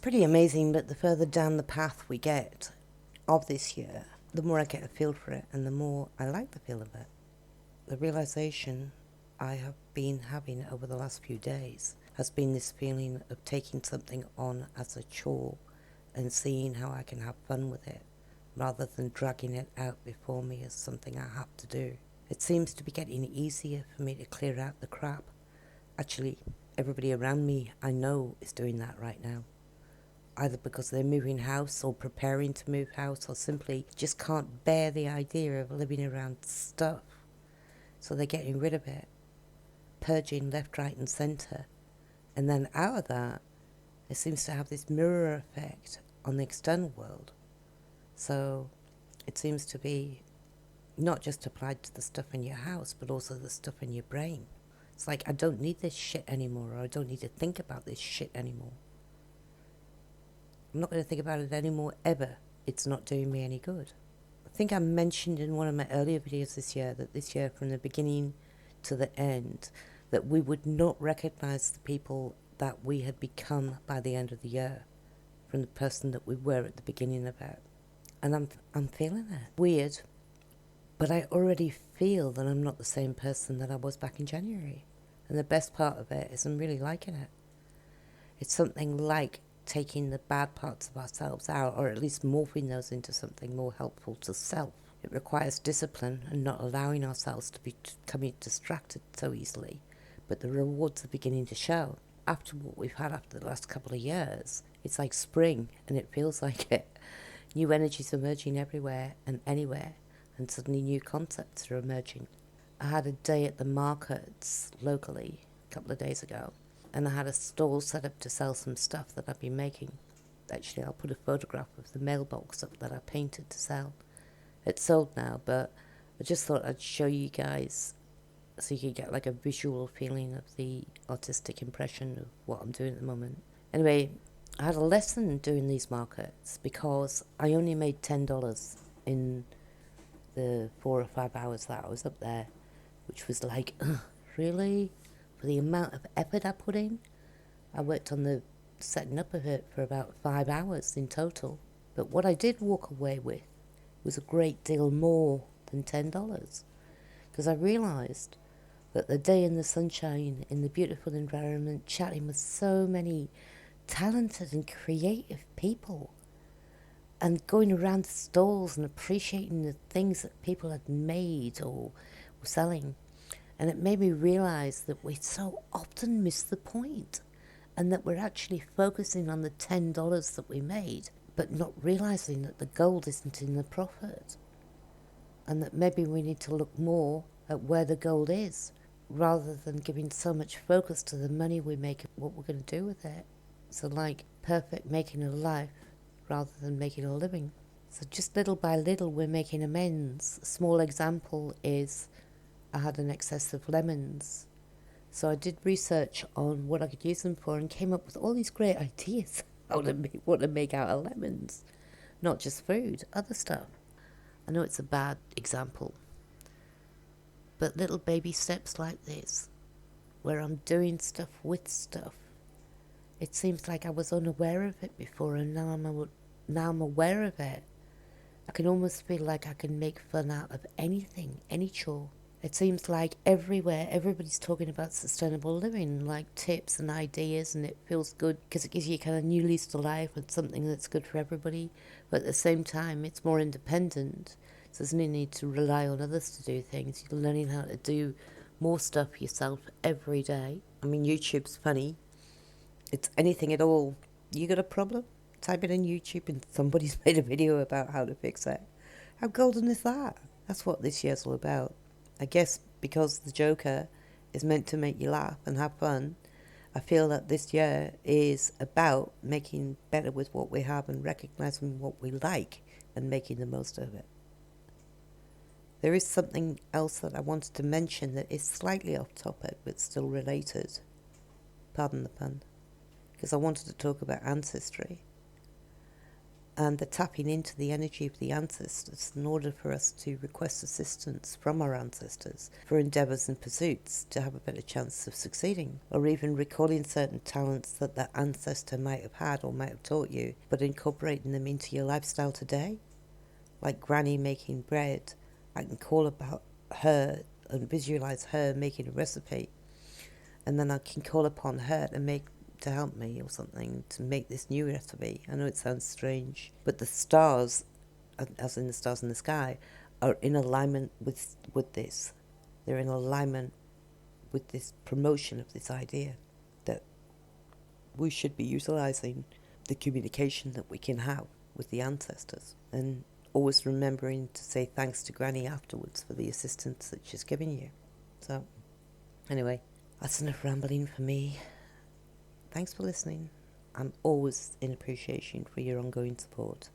pretty amazing that the further down the path we get of this year, the more I get a feel for it and the more I like the feel of it. The realization I have been having over the last few days has been this feeling of taking something on as a chore and seeing how I can have fun with it, rather than dragging it out before me as something I have to do. It seems to be getting easier for me to clear out the crap. Actually, everybody around me I know is doing that right now. Either because they're moving house or preparing to move house or simply just can't bear the idea of living around stuff. So they're getting rid of it, purging left, right and centre. And then out of that, it seems to have this mirror effect on the external world. So it seems to be not just applied to the stuff in your house, but also the stuff in your brain. It's like, I don't need this shit anymore, or I don't need to think about this shit anymore. I'm not going to think about it anymore, ever. It's not doing me any good. I think I mentioned in one of my earlier videos this year that this year, from the beginning to the end, that we would not recognize the people that we had become by the end of the year from the person that we were at the beginning of it. And I'm feeling it. Weird, but I already feel that I'm not the same person that I was back in January. And the best part of it is I'm really liking it. It's something like taking the bad parts of ourselves out, or at least morphing those into something more helpful to self. It requires discipline and not allowing ourselves to be becoming distracted so easily, but the rewards are beginning to show. After what we've had after the last couple of years, it's like spring, and it feels like it. New energies emerging everywhere and anywhere, and suddenly new concepts are emerging. I had a day at the markets locally a couple of days ago, and I had a stall set up to sell some stuff that I've been making. Actually, I'll put a photograph of the mailbox up that I painted to sell. It's sold now, but I just thought I'd show you guys so you could get like a visual feeling of the artistic impression of what I'm doing at the moment. Anyway, I had a lesson doing these markets because I only made $10 in the 4 or 5 hours that I was up there, which was like, really? For the amount of effort I put in? I worked on the setting up of it for about 5 hours in total. But what I did walk away with was a great deal more than $10, because I realised that the day in the sunshine, in the beautiful environment, chatting with so many talented and creative people, and going around the stalls and appreciating the things that people had made or were selling. And it made me realise that we so often miss the point, and that we're actually focusing on the $10 that we made, but not realising that the gold isn't in the profit, and that maybe we need to look more at where the gold is, rather than giving so much focus to the money we make and what we're going to do with it. So like perfect making a life rather than making a living. So just little by little we're making amends. A small example is I had an excess of lemons. So I did research on what I could use them for and came up with all these great ideas what to make out of lemons. Not just food, other stuff. I know it's a bad example, but little baby steps like this, where I'm doing stuff with stuff. It seems like I was unaware of it before, and now I'm aware of it. I can almost feel like I can make fun out of anything, any chore. It seems like everywhere, everybody's talking about sustainable living, like tips and ideas, and it feels good because it gives you kind of new lease to life and something that's good for everybody. But at the same time, it's more independent. So there's no need to rely on others to do things. You're learning how to do more stuff yourself every day. I mean, YouTube's funny. It's anything at all. You got a problem? Type it in YouTube and somebody's made a video about how to fix it. How golden is that? That's what this year's all about. I guess because the Joker is meant to make you laugh and have fun, I feel that this year is about making better with what we have and recognizing what we like and making the most of it. There is something else that I wanted to mention that is slightly off topic but still related. Pardon the pun. Because I wanted to talk about ancestry. and the tapping into the energy of the ancestors in order for us to request assistance from our ancestors for endeavours and pursuits to have a better chance of succeeding, or even recalling certain talents that the ancestor might have had or might have taught you, but incorporating them into your lifestyle today. Like Granny making bread, I can call about her and visualise her making a recipe, and then I can call upon her to help me or something to make this new recipe. I know it sounds strange, but the stars, as in the stars in the sky, are in alignment with this. They're in alignment with this promotion of this idea that we should be utilising the communication that we can have with the ancestors, and always remembering to say thanks to Granny afterwards for the assistance that she's given you. So, anyway, that's enough rambling for me. Thanks for listening. I'm always in appreciation for your ongoing support.